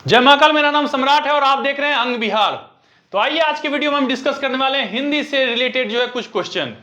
जय महाकाल, मेरा नाम सम्राट है और आप देख रहे हैं अंग बिहार। तो आइए आज के वीडियो में हम डिस्कस करने वाले हैं हिंदी से रिलेटेड जो है कुछ क्वेश्चन।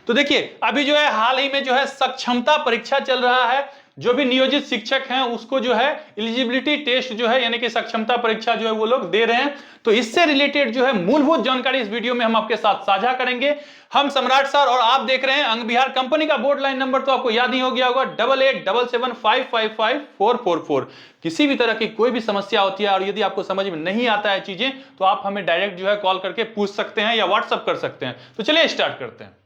तो देखिए अभी जो है हाल ही में जो है सक्षमता परीक्षा चल रहा है। जो भी नियोजित शिक्षक हैं उसको जो है एलिजिबिलिटी टेस्ट जो है यानी कि सक्षमता परीक्षा जो है वो लोग दे रहे हैं। तो इससे रिलेटेड जो है मूलभूत जानकारी इस वीडियो में हम आपके साथ साझा करेंगे। हम सम्राट सर और आप देख रहे हैं अंग बिहार। कंपनी का बोर्ड लाइन नंबर तो आपको याद ही हो गया होगा 8877555444। किसी भी तरह की कोई भी समस्या होती है और यदि आपको समझ में नहीं आता है चीजें तो आप हमें डायरेक्ट जो है कॉल करके पूछ सकते हैं या व्हाट्सअप कर सकते हैं। तो चलिए स्टार्ट करते हैं।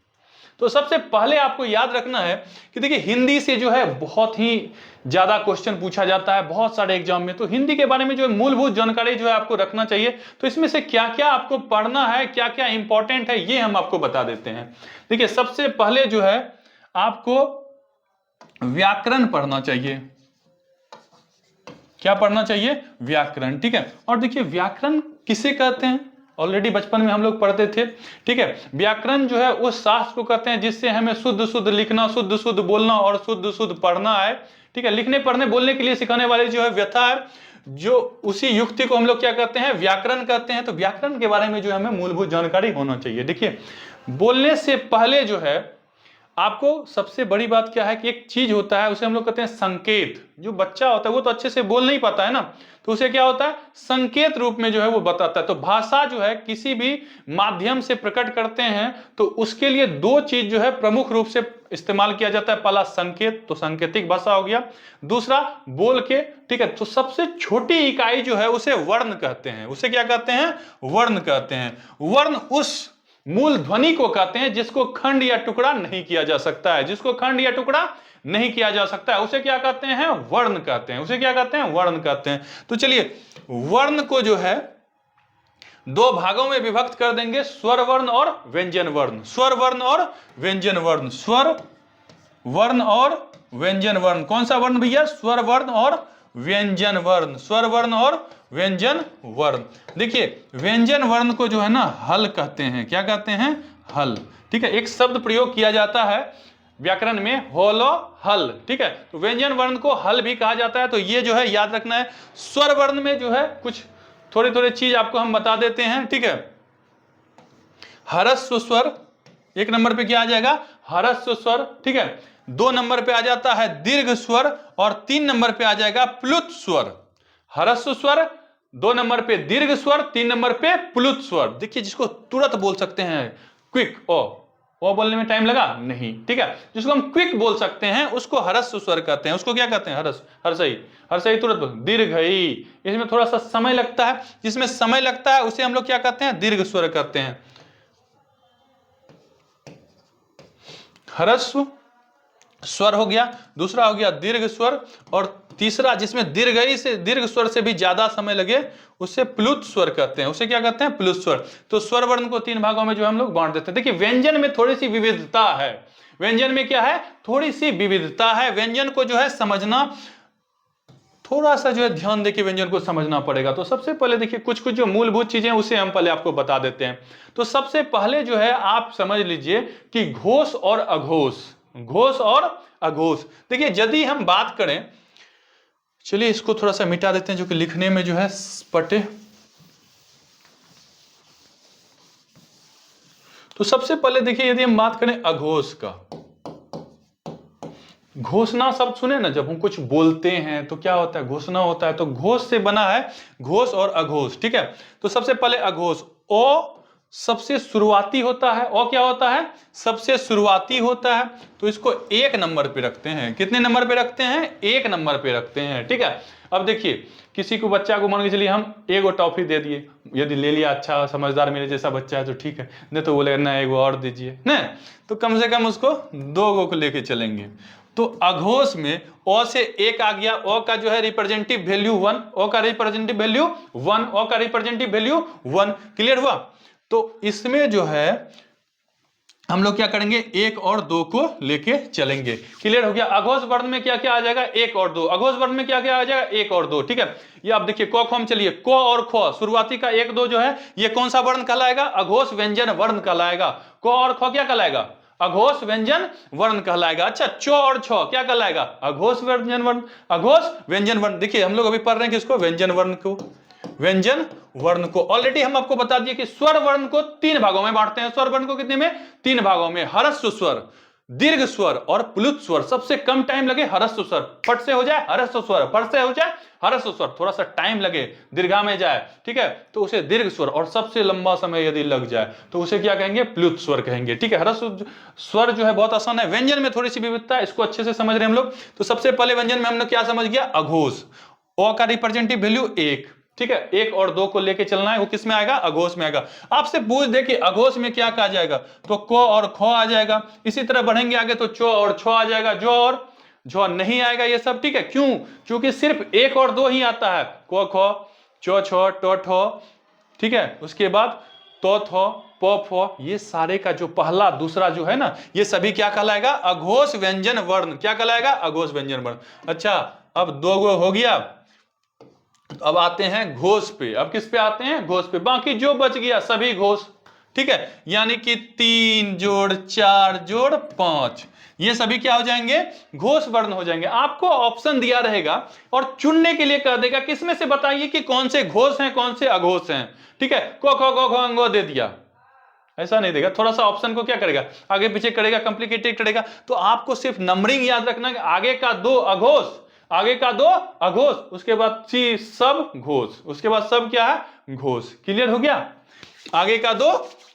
तो सबसे पहले आपको याद रखना है कि देखिए हिंदी से जो है बहुत ही ज्यादा क्वेश्चन पूछा जाता है बहुत सारे एग्जाम में। तो हिंदी के बारे में जो है मूलभूत जानकारी जो है आपको रखना चाहिए। तो इसमें से क्या क्या आपको पढ़ना है, क्या क्या इंपॉर्टेंट है, ये हम आपको बता देते हैं। देखिए सबसे पहले जो है आपको व्याकरण पढ़ना चाहिए। क्या पढ़ना चाहिए? व्याकरण। ठीक है। और देखिए व्याकरण किसे कहते हैं, ऑलरेडी बचपन में हम लोग पढ़ते थे। ठीक है। व्याकरण जो है उस शास्त्र को कहते हैं जिससे हमें शुद्ध शुद्ध लिखना, शुद्ध शुद्ध बोलना और शुद्ध शुद्ध पढ़ना है। ठीक है। लिखने पढ़ने बोलने के लिए सिखाने वाले जो है व्यथा है, जो उसी युक्ति को हम लोग क्या कहते हैं? व्याकरण कहते हैं। तो व्याकरण के बारे में जो हमें मूलभूत जानकारी होना चाहिए। देखिए बोलने से पहले जो है आपको सबसे बड़ी बात क्या है कि एक चीज होता है उसे हम लोग कहते हैं संकेत। जो बच्चा होता है वो तो अच्छे से बोल नहीं पाता है ना, तो उसे क्या होता है? संकेत रूप में जो है वो बताता है। तो भाषा जो है किसी भी माध्यम से प्रकट करते हैं तो उसके लिए दो चीज जो है प्रमुख रूप से इस्तेमाल किया जाता है। पहला संकेत, तो सांकेतिक भाषा हो गया। दूसरा बोल के। ठीक है। तो सबसे छोटी इकाई जो है उसे वर्ण कहते हैं। उसे क्या कहते हैं? वर्ण कहते हैं। वर्ण उस मूल ध्वनि को कहते हैं जिसको खंड या टुकड़ा नहीं किया जा सकता है। जिसको खंड या टुकड़ा नहीं किया जा सकता है उसे क्या कहते हैं? वर्ण कहते हैं। उसे क्या कहते हैं? वर्ण कहते हैं। तो चलिए वर्ण को जो है दो भागों में विभक्त कर देंगे, स्वर वर्ण और व्यंजन वर्ण। स्वर वर्ण और व्यंजन वर्ण। स्वर वर्ण और व्यंजन वर्ण। कौन सा वर्ण भैया? स्वर वर्ण और व्यंजन वर्ण। स्वर वर्ण और व्यंजन वर्ण। देखिए व्यंजन वर्ण को जो है ना हल कहते हैं। क्या कहते हैं? हल। ठीक है। एक शब्द प्रयोग किया जाता है व्याकरण में, होलो हल। ठीक है। तो व्यंजन वर्ण को हल भी कहा जाता है। तो ये जो है याद रखना है। स्वर वर्ण में जो है कुछ थोड़े थोड़े चीज आपको हम बता देते हैं। ठीक है। हरस्व स्वर एक नंबर पे क्या आ जाएगा? हरस्व स्वर। ठीक है। दो नंबर पे आ जाता है दीर्घ स्वर और तीन नंबर पे आ जाएगा प्लुत स्वर। हरस्व स्वर, दो नंबर पे दीर्घ स्वर, तीन नंबर पे प्लुत स्वर। देखिए जिसको तुरंत बोल सकते हैं क्विक, ओ बोलने में टाइम लगा नहीं। ठीक है। जिसको हम क्विक बोल सकते हैं उसको हरस्व स्वर कहते हैं। उसको क्या कहते हैं? हर्षई। हर्षई तुरंत बोल। दीर्घई, इसमें थोड़ा सा समय लगता है, जिसमें समय लगता है उसे हम लोग क्या कहते हैं? दीर्घ स्वर कहते हैं। हरस्व स्वर हो गया, दूसरा हो गया दीर्घ स्वर, और तीसरा जिसमें दीर्घई से दीर्घ स्वर से भी ज्यादा समय लगे उसे प्लुत स्वर कहते हैं। उसे क्या कहते हैं? प्लुत स्वर। तो स्वर वर्ण को तीन भागों में जो हम लोग बांट देते हैं। देखिए व्यंजन में थोड़ी सी विविधता है। व्यंजन में क्या है? थोड़ी सी विविधता है। व्यंजन को जो है समझना, थोड़ा सा जो है ध्यान देके व्यंजन को समझना पड़ेगा। तो सबसे पहले देखिए कुछ कुछ जो मूलभूत चीजें उसे हम पहले आपको बता देते हैं। तो सबसे पहले जो है आप समझ लीजिए कि घोष और अघोष। घोष और अघोष। देखिए यदि हम बात करें, चलिए इसको थोड़ा सा मिटा देते हैं जो कि लिखने में जो है पटे। तो सबसे पहले देखिए यदि हम बात करें अघोष का, घोषणा शब्द सुने ना, जब हम कुछ बोलते हैं तो क्या होता है? घोषणा होता है। तो घोष से बना है घोष और अघोष। ठीक है। तो सबसे पहले अघोष, ओ सबसे शुरुआती होता है। ओ क्या होता है? सबसे शुरुआती होता है। तो इसको एक नंबर पे रखते हैं। कितने नंबर पे रखते हैं? एक नंबर पे रखते हैं। ठीक है। अब देखिए किसी को बच्चा को मान के चलिए हम एगो टॉफी दे दिए, यदि ले लिया, अच्छा समझदार मेरे जैसा बच्चा है तो ठीक है, नहीं तो बोलेगा ना एगो और दीजिए ना, तो कम से कम उसको दो गो को लेके चलेंगे। तो अघोष में ओ से एक आ गया। ओ का जो है रिप्रेजेंटेटिव वैल्यू 1, ओ का रिप्रेजेंटेटिव वैल्यू 1, ओ का रिप्रेजेंटेटिव वैल्यू 1। क्लियर हुआ? तो इसमें जो है हम लोग क्या करेंगे? एक और दो को लेके चलेंगे। क्लियर हो गया? अघोष वर्ण में क्या क्या आ जाएगा? एक और दो। अघोष वर्ण में क्या क्या आ जाएगा? एक और दो। ठीक है। ये आप देखिए क ख में चलिए, को और ख शुरुआती का एक दो जो है ये कौन सा वर्ण कहलाएगा? अघोष व्यंजन वर्ण कहलाएगा। को और ख क्या कहलाएगा? अघोष व्यंजन वर्ण कहलाएगा। अच्छा, चौ और छ क्या कहलाएगा? अघोष व्यंजन वर्ण, अघोष व्यंजन वर्ण। देखिए हम लोग अभी पढ़ रहे हैं किसको? व्यंजन वर्ण को, व्यंजन वर्ण को। ऑलरेडी हम आपको बता दिए कि स्वर वर्ण को 3 भागों में बांटते हैं। स्वर वर्ण को कितने में? 3 भागों में, ह्रस्व स्वर, दीर्घ स्वर और प्लुत स्वर। सबसे कम टाइम लगे ह्रस्व स्वर, फट से हो जाए ह्रस्व स्वर, फट से हो जाए ह्रस्व स्वर, थोड़ा सा टाइम लगे दीर्घा में जाए, ठीक है, तो उसे दीर्घ स्वर, और सबसे लंबा समय यदि लग जाए तो उसे क्या कहेंगे? प्लुत स्वर कहेंगे, ठीक है। ह्रस्व स्वर जो है बहुत आसान है। व्यंजन में थोड़ी सी विविधता है, इसको अच्छे से समझ रहे हैं हम लोग। तो सबसे पहले व्यंजन में हमने क्या समझ गया? अघोष, ओ का रिप्रेजेंटेटिव वैल्यू 1, ठीक है, 1 और 2 को लेके चलना है, वो किस में आएगा? अघोष में आएगा। आपसे पूछ दे कि अघोष में क्या कहा जाएगा, तो को और खो आ जाएगा। इसी तरह बढ़ेंगे आगे तो चो और छो आ जाएगा, जो और झो नहीं आएगा ये सब, ठीक है। क्यों? क्योंकि सिर्फ 1 और 2 ही आता है, को खो, चो छो, टो ठो, ठीक है। उसके बाद तो थो, पो फो, ये सारे का जो पहला दूसरा जो है ना, ये सभी क्या कहलाएगा? अघोष व्यंजन वर्ण। क्या कहलाएगा? अघोष व्यंजन वर्ण। अच्छा, अब 2 गो हो गया, अब आते हैं घोष पे। अब किस पे आते हैं? घोष पे। बाकी जो बच गया सभी घोष, ठीक है, यानी कि 3 जोड़ 4 जोड़ 5, ये सभी क्या हो जाएंगे? घोष वर्ण हो जाएंगे। आपको ऑप्शन दिया रहेगा और चुनने के लिए कह देगा किसमें से बताइए कि कौन से घोष हैं कौन से अघोष हैं, ठीक है। को खो गो खो अंगो दे दिया, ऐसा नहीं देगा, थोड़ा सा ऑप्शन को क्या करेगा? आगे पीछे करेगा, कॉम्प्लिकेटेड करेगा। तो आपको सिर्फ नंबरिंग याद रखना है, आगे का 2 अघोष, आगे का 2 अघोष, उसके बाद सी सब घोष, उसके बाद सब क्या है? घोष। क्लियर हो गया? आगे का 2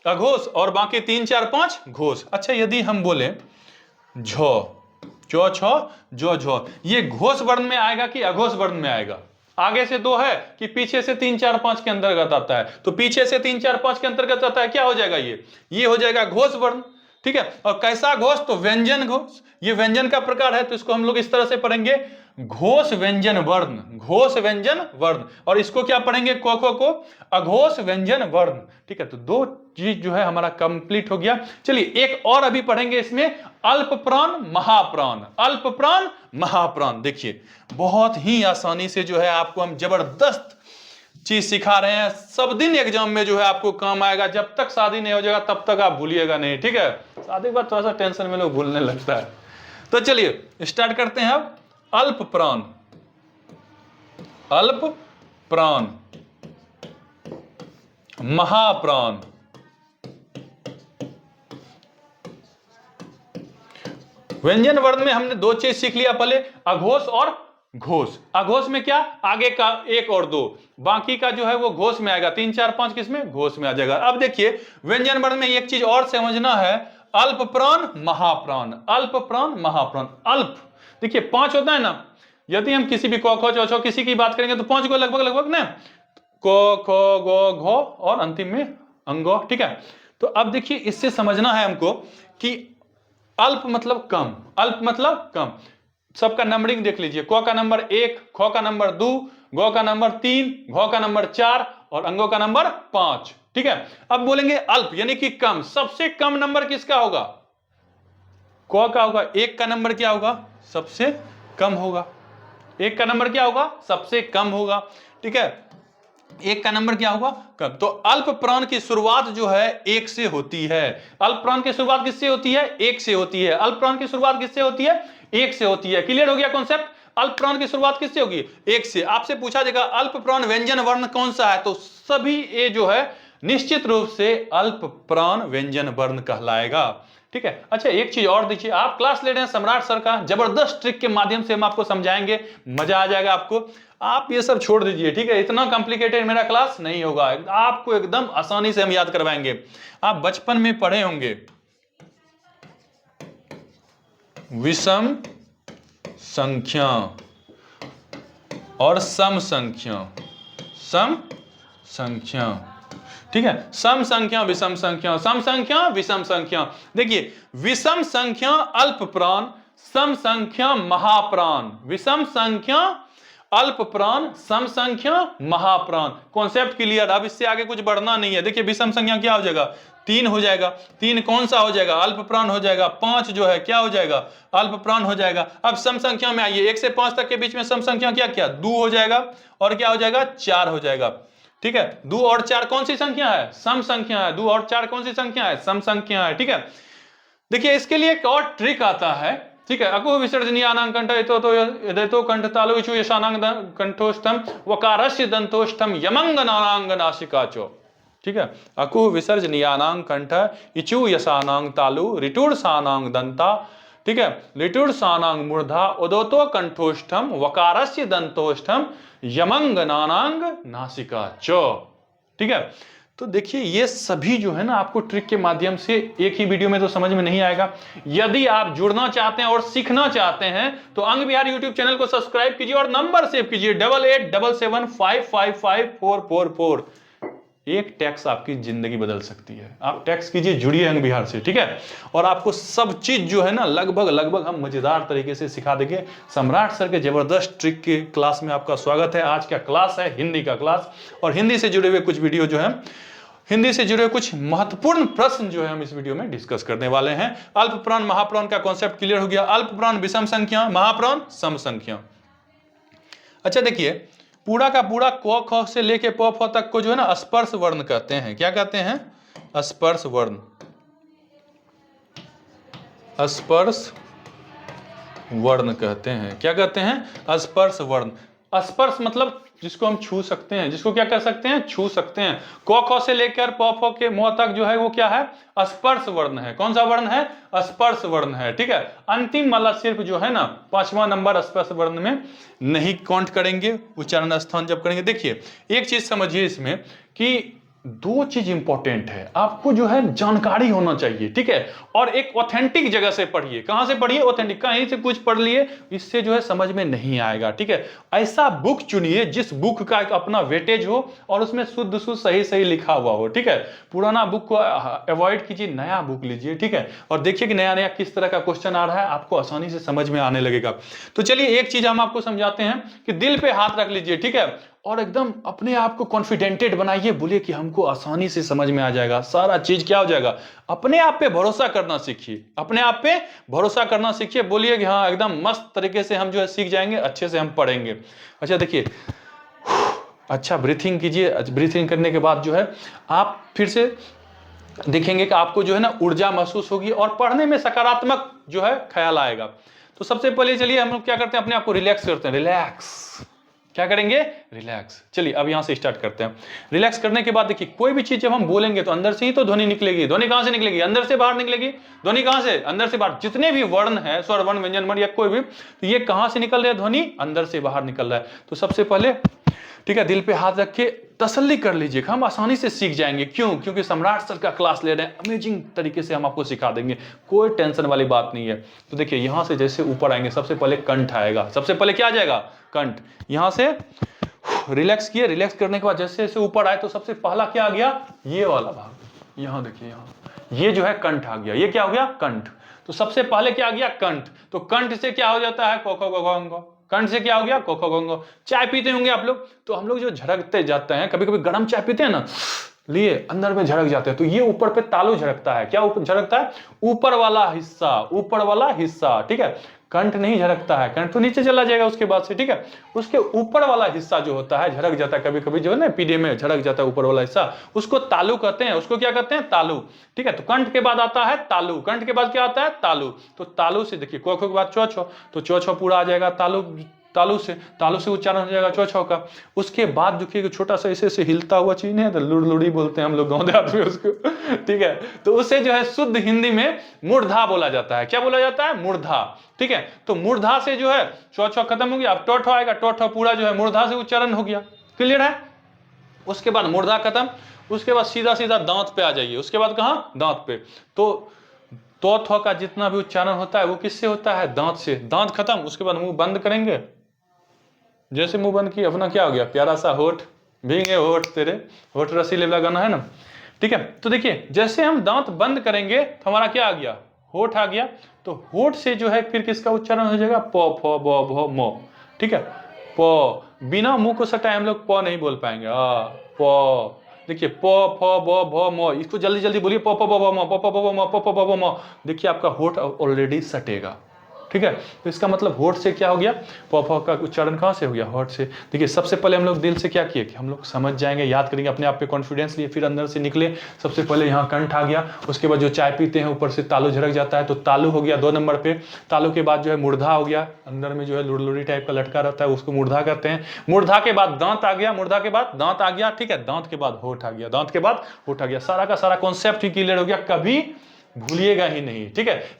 अघोष और बाकी 3 4 5 घोष। अच्छा, यदि हम बोले झो, चो छो, जो झो, ये घोष वर्ण में आएगा कि अघोष वर्ण में आएगा? आगे से 2 है कि पीछे से 3 4 5 के अंतर्गत आता है? तो पीछे से 3 4 5 के अंतर्गत आता है, क्या हो जाएगा? ये हो जाएगा घोष वर्ण, ठीक है। और कैसा घोष? तो व्यंजन घोष, ये व्यंजन का प्रकार है, तो इसको हम लोग इस तरह से पढ़ेंगे, घोष व्यंजन वर्ण, घोष व्यंजन वर्ण। और इसको क्या पढ़ेंगे? को को अघोष व्यंजन वर्ण, ठीक है। तो 2 चीज जो है हमारा कंप्लीट हो गया। चलिए एक और अभी पढ़ेंगे इसमें, अल्प प्राण महाप्राण, अल्प प्राण महाप्राण। देखिए बहुत ही आसानी से जो है आपको हम जबरदस्त चीज सिखा रहे हैं, सब दिन एग्जाम में जो है आपको काम आएगा। जब तक शादी नहीं हो जाएगा तब तक आप भूलिएगा नहीं, ठीक है। शादी के बाद थोड़ा सा टेंशन में लोग भूलने लगता है। तो चलिए स्टार्ट करते हैं अब। अल्प प्राण, अल्प प्राण, महाप्राण, व्यंजन वर्ण में हमने 2 चीज सीख लिया पहले, अघोष और घोष। अघोष में क्या? आगे का 1 और 2, बाकी का जो है वो घोष में आएगा। 3 4 5 किसमें? घोष में आ जाएगा। अब देखिए व्यंजन वर्ण में एक चीज और समझना है, अल्प प्राण महाप्राण, अल्प प्राण महाप्राण। अल्प देखिए 5 होता है ना, यदि हम किसी भी को खो चो छो किसी की बात करेंगे तो 5 को लगभग ना, को खो गो घो और अंतिम में अंगो, ठीक है। तो अब देखिए इससे समझना है हमको कि अल्प मतलब कम, अल्प मतलब कम। सबका नंबरिंग देख लीजिए, को का नंबर 1, खो का नंबर 2, गो का नंबर 3, घो का नंबर 4 और अंगो का नंबर 5, ठीक है। अब बोलेंगे अल्प यानी कि कम, सबसे कम नंबर किसका होगा? को का होगा। 1 का नंबर क्या होगा? सबसे कम होगा। 1 का नंबर क्या होगा? सबसे कम होगा, ठीक है। 1 का नंबर क्या होगा? कम। तो अल्प प्राण की शुरुआत जो है 1 से होती है। अल्प प्राण की शुरुआत किससे होती है? 1 से होती है। अल्प प्राण की शुरुआत किससे होती है? 1 से होती है। क्लियर हो गया कॉन्सेप्ट? अल्प प्राण की शुरुआत किससे होगी? 1 से। आपसे पूछा जाएगा अल्प प्राण व्यंजन वर्ण कौन सा है, तो सभी ये जो है निश्चित रूप से अल्प प्राण व्यंजन वर्ण कहलाएगा, ठीक है। अच्छा एक चीज और देखिए, आप क्लास ले रहे हैं सम्राट सर का, जबरदस्त ट्रिक के माध्यम से हम आपको समझाएंगे, मजा आ जाएगा आपको। आप ये सब छोड़ दीजिए, ठीक है। इतना कॉम्प्लिकेटेड मेरा क्लास नहीं होगा, आपको एकदम आसानी से हम याद करवाएंगे। आप बचपन में पढ़े होंगे विषम संख्या और सम संख्या, सम संख्या, ठीक है। सम संख्या विषम संख्या, सम संख्या विषम संख्या। देखिए विषम संख्या अल्प प्राण, सम संख्या महाप्राण, विषम संख्या अल्प प्राण, सम संख्या महाप्राण। Concept clear? अब इससे आगे कुछ बढ़ना नहीं है। देखिए विषम संख्या क्या हो जाएगा? 3 हो जाएगा। 3 कौन सा हो जाएगा? अल्प प्राण हो जाएगा। 5 जो है क्या हो जाएगा? अल्प प्राण हो जाएगा। अब सम संख्या में आइए, 1 से 5 तक के बीच में सम संख्या क्या क्या? 2 हो जाएगा और क्या हो जाएगा? 4 हो जाएगा, ठीक है। 2 और 4 कौन सी संख्या है? सम संख्या है। 2 और 4 कौन सी संख्या है? सम संख्या है, ठीक है। देखिए इसके लिए एक और ट्रिक आता है, ठीक है। अकुह विसर्जनीयानां कंठ तो कंठ तालु इचु यशानां कंठोष्ठम वकारस्य दंतोष्ठम यमंगनानां नासिकाचो, ठीक है। अकुह विसर्जनीयानां कंठ इचु यशानां तालु ऋटुरसानां दंता, ठीक है, ऋटुरसानां मूर्धा उदोतो कंठोष्ठम वकारस्य दंतोष्ठम यमंगनानां नासिकाचो, ठीक है। तो देखिए ये सभी जो है ना आपको ट्रिक के माध्यम से एक ही वीडियो में तो समझ में नहीं आएगा। यदि आप जुड़ना चाहते हैं और सीखना चाहते हैं तो अंग विहार यूट्यूब चैनल को सब्सक्राइब कीजिए और नंबर सेव कीजिए 8877555444। एक टैक्स आपकी जिंदगी बदल सकती है। आप टैक्स कीजिए, जुड़िए अंग विहार से, ठीक है। और आपको सब चीज जो है ना लगभग हम मजेदार तरीके से सिखा देंगे। सम्राट सर के जबरदस्त ट्रिक के क्लास में आपका स्वागत है। आज का क्लास है हिंदी का क्लास, और हिंदी से जुड़े हुए कुछ वीडियो जो है, हिंदी से जुड़े कुछ महत्वपूर्ण प्रश्न जो है हम इस वीडियो में डिस्कस करने वाले हैं। अल्प प्राण महाप्राण का कॉन्सेप्ट क्लियर हो गया। अल्प प्राण विषम संख्या, महाप्राण सम संख्या। अच्छा देखिए पूरा का पूरा क ख से लेके प फ तक को जो है ना स्पर्श वर्ण कहते हैं। क्या कहते हैं? स्पर्श वर्ण। स्पर्श वर्ण कहते हैं। क्या कहते हैं? स्पर्श वर्ण। स्पर्श मतलब जिसको हम छू सकते हैं, जिसको क्या कर सकते हैं? छू सकते हैं। क ख से लेकर प फ के म तक जो है वो क्या है? स्पर्श वर्ण है। कौन सा वर्ण है? स्पर्श वर्ण है, ठीक है। अंतिम वाला सिर्फ जो है ना 5वां नंबर स्पर्श वर्ण में नहीं काउंट करेंगे, उच्चारण स्थान जब करेंगे। देखिए एक चीज समझिए इसमें कि दो चीज इंपॉर्टेंट है, आपको जो है जानकारी होना चाहिए, ठीक है। और एक ऑथेंटिक जगह से पढ़िए। कहां से पढ़िए? ऑथेंटिक। कहीं से कुछ पढ़ लिए इससे जो है समझ में नहीं आएगा, ठीक है। ऐसा बुक चुनिए जिस बुक का एक अपना वेटेज हो और उसमें शुद्ध शुद्ध सही सही लिखा हुआ हो, ठीक है। पुराना बुक को अवॉइड कीजिए, नया बुक लीजिए, ठीक है। और देखिए कि नया नया किस तरह का क्वेश्चन आ रहा है, आपको आसानी से समझ में आने लगेगा। तो चलिए एक चीज हम आपको समझाते हैं कि दिल पे हाथ रख लीजिए, ठीक है। और एकदम अपने आप को कॉन्फिडेंटेड बनाइए, बोलिए कि हमको आसानी से समझ में आ जाएगा सारा चीज। क्या हो जाएगा? अपने आप पे भरोसा करना सीखिए। अपने आप पे भरोसा करना सीखिए। बोलिए कि हाँ एकदम मस्त तरीके से हम जो है सीख जाएंगे, अच्छे से हम पढ़ेंगे। अच्छा देखिए अच्छा ब्रीथिंग कीजिए। ब्रीथिंग करने के बाद जो है आप फिर से देखेंगे कि आपको जो है ना ऊर्जा महसूस होगी और पढ़ने में सकारात्मक जो है ख्याल आएगा। तो सबसे पहले चलिए हम लोग क्या करते हैं, अपने आप को रिलैक्स करते हैं। रिलैक्स। क्या करेंगे? रिलैक्स। चलिए अब यहां से स्टार्ट करते हैं। रिलैक्स करने के बाद देखिए कोई भी चीज जब हम बोलेंगे तो अंदर से ही तो ध्वनि निकलेगी। ध्वनि कहां से निकलेगी? अंदर से बाहर निकलेगी। ध्वनि कहां से? अंदर से बाहर। जितने भी वर्ण है, स्वर वर्ण व्यंजन वर्ण या कोई भी, तो ये कहां से निकल रहा है? ध्वनि अंदर से बाहर निकल रहा है। तो सबसे पहले ठीक है दिल पे हाथ रख के तसल्ली कर लीजिए, हम आसानी से सीख जाएंगे। क्यों? क्योंकि सम्राट सर का क्लास ले रहे हैं, अमेजिंग तरीके से हम आपको सिखा देंगे, कोई टेंशन वाली बात नहीं है। तो देखिए यहां से जैसे ऊपर आएंगे सबसे पहले कंठ आएगा। सबसे पहले क्या आ जाएगा? कंठ। यहां से रिलैक्स किए। रिलैक्स करने के बाद जैसे जैसे ऊपर आए तो सबसे पहला क्या आ गया? ये वाला भाग। यहां देखिए, यहां ये जो है कंठ आ गया। ये क्या हो गया? कंठ। तो सबसे पहले क्या आ गया? कंठ। तो कंठ से क्या हो जाता है? कोको। कंठ से क्या हो गया? कोको। चाय पीते होंगे आप लोग, तो हम लोग जो झड़कते जाते हैं, कभी कभी गर्म चाय पीते हैं ना, लिए अंदर में झड़क जाते हैं, तो ये ऊपर पे तालु झड़कता है। क्या ऊपर झड़कता है? ऊपर वाला हिस्सा। ऊपर वाला हिस्सा, ठीक है। कंठ नहीं झड़कता है, कंठ तो नीचे चला जाएगा उसके बाद से, ठीक है। उसके ऊपर वाला हिस्सा जो होता है झड़क जाता है, कभी कभी जो है ना पीढ़े में झड़क जाता है ऊपर वाला हिस्सा, उसको तालु कहते हैं। उसको क्या कहते हैं? तालु, ठीक है। तो कंठ के बाद आता है तालु। कंठ के बाद क्या आता है? तालु। तो तालु से देखिए को के बाद चौ छो, तो चौ छो पूरा आ जाएगा तालु। तालु से उच्चारण हो जाएगा चौ छौ का। उसके बाद देखिए छोटा सा ऐसे हिलता हुआ चीज नहीं है, तो लुड़लुड़ी बोलते हैं हम लोग गाँव देहात में उसको, ठीक है। तो उसे जो है शुद्ध हिंदी में मूर्धा बोला जाता है। क्या बोला जाता है? मूर्धा, ठीक है। तो मूर्धा से जो है चौ छौ खत्म हो गया, अब टो ठो आएगा। टो ठो पूरा जो है मूर्धा से उच्चारण हो गया। क्लियर है? उसके बाद मूर्धा खत्म, उसके बाद सीधा सीधा दांत पे आ जाइए। उसके बाद कहां? दांत पे। तो थो का जितना भी उच्चारण होता है वो किससे होता है? दांत से। दांत खत्म, उसके बाद मुंह बंद करेंगे। जैसे मुंह बंद किया, अपना क्या हो गया? प्यारा सा होठ। भीगे होठ तेरे, होठ रसीले लगाना है ना, ठीक है। तो देखिए जैसे हम दांत बंद करेंगे तो हमारा क्या आ गया? होठ आ गया। तो होठ से जो है फिर किसका उच्चारण हो जाएगा? प फ ब भ म, ठीक है। प। बिना मुंह को सटाए हम लोग प नहीं बोल पाएंगे। प। देखिए प फ ब भ म, इसको जल्दी जल्दी बोलिए। प प ब ब म, प प ब ब म, प प ब ब म। देखिए आपका होठ ऑलरेडी सटेगा। ठीक है। तो इसका मतलब होठ से क्या हो गया, प फ का उच्चारण कहाँ से हो गया, होठ से। देखिए सबसे पहले हम लोग दिल से क्या किए कि हम लोग समझ जाएंगे, याद करेंगे, अपने आप पे कॉन्फिडेंस लिए, फिर अंदर से निकले। सबसे पहले यहाँ कंठ आ गया, उसके बाद जो चाय पीते हैं ऊपर से तालु झरक जाता है तो तालु हो गया 2 नंबर पे। तालु के बाद जो है मूर्धा हो गया, अंदर में जो है लुड़लुड़ी टाइप का लटका रहता है उसको मूर्धा करते हैं। मूर्धा के बाद दांत आ गया, मूर्धा के बाद दांत आ गया, ठीक है। दांत के बाद होठ आ गया, दांत के बाद होठ आ गया। सारा का सारा कॉन्सेप्ट ही क्लियर हो गया, कभी भूलिएगा ही नहीं, ठीक है।